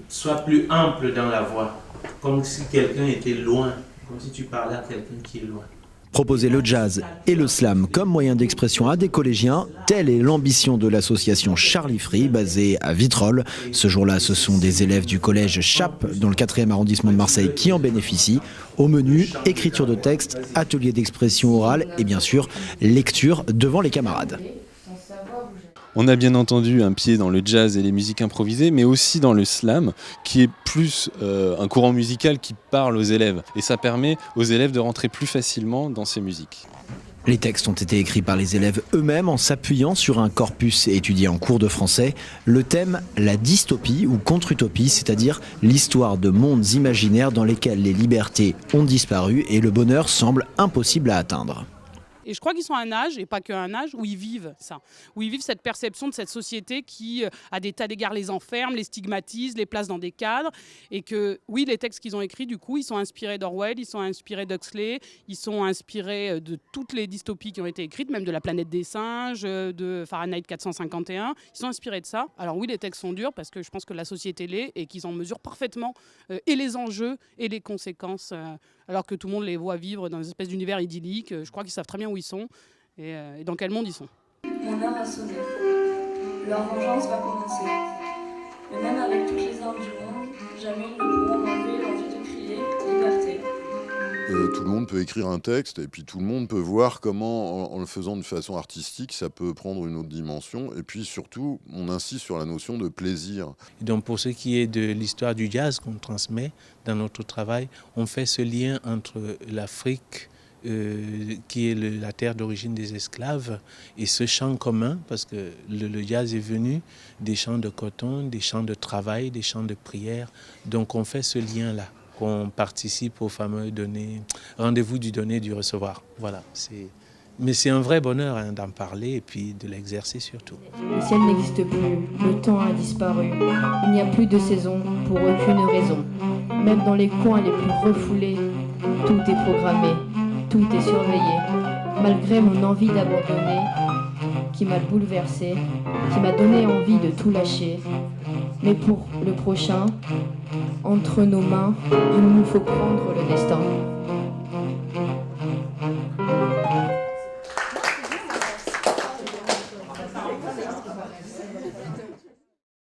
Sois plus ample dans la voix, comme si quelqu'un était loin, comme si tu parlais à quelqu'un qui est loin. Proposer le jazz et le slam comme moyen d'expression à des collégiens, telle est l'ambition de l'association Charlie Free, basée à Vitrolles. Ce jour-là, ce sont des élèves du collège Chappe, dans le 4e arrondissement de Marseille, qui en bénéficient. Au menu, écriture de texte, atelier d'expression orale et bien sûr, lecture devant les camarades. On a bien entendu un pied dans le jazz et les musiques improvisées, mais aussi dans le slam, qui est plus un courant musical qui parle aux élèves. Et ça permet aux élèves de rentrer plus facilement dans ces musiques. Les textes ont été écrits par les élèves eux-mêmes en s'appuyant sur un corpus étudié en cours de français. Le thème, la dystopie ou contre-utopie, c'est-à-dire l'histoire de mondes imaginaires dans lesquels les libertés ont disparu et le bonheur semble impossible à atteindre. Et je crois qu'ils sont à un âge, et pas qu'un âge, où ils vivent ça. Où ils vivent cette perception de cette société qui, à des tas d'égards, les enferme, les stigmatise, les place dans des cadres. Et que, oui, les textes qu'ils ont écrits, du coup, ils sont inspirés d'Orwell, ils sont inspirés d'Huxley, ils sont inspirés de toutes les dystopies qui ont été écrites, même de La planète des singes, de Fahrenheit 451. Ils sont inspirés de ça. Alors oui, les textes sont durs, parce que je pense que la société l'est, et qu'ils en mesurent parfaitement et les enjeux et les conséquences, alors que tout le monde les voit vivre dans une espèce d'univers idyllique. Je crois qu'ils savent très bien où ils sont et dans quel monde ils sont. Mon heure a sonné. Leur vengeance va commencer. Mais même avec toutes les armes du monde, jamais ils ne pourront m'enlever l'envie de crier liberté. Tout le monde peut écrire un texte et puis tout le monde peut voir comment, en le faisant de façon artistique, ça peut prendre une autre dimension. Et puis surtout, on insiste sur la notion de plaisir. Et donc pour ce qui est de l'histoire du jazz qu'on transmet dans notre travail, on fait ce lien entre l'Afrique, qui est la terre d'origine des esclaves, et ce chant commun, parce que le jazz est venu des champs de coton, des champs de travail, des champs de prière. Donc on fait ce lien-là, qu'on participe au fameux rendez-vous du donner et du recevoir. Voilà, mais c'est un vrai bonheur d'en parler et puis de l'exercer surtout. Le ciel n'existe plus, le temps a disparu. Il n'y a plus de saison pour aucune raison. Même dans les coins les plus refoulés, tout est programmé, tout est surveillé. Malgré mon envie d'abandonner, qui m'a bouleversée, qui m'a donné envie de tout lâcher. Mais pour le prochain, entre nos mains, il nous faut prendre le destin.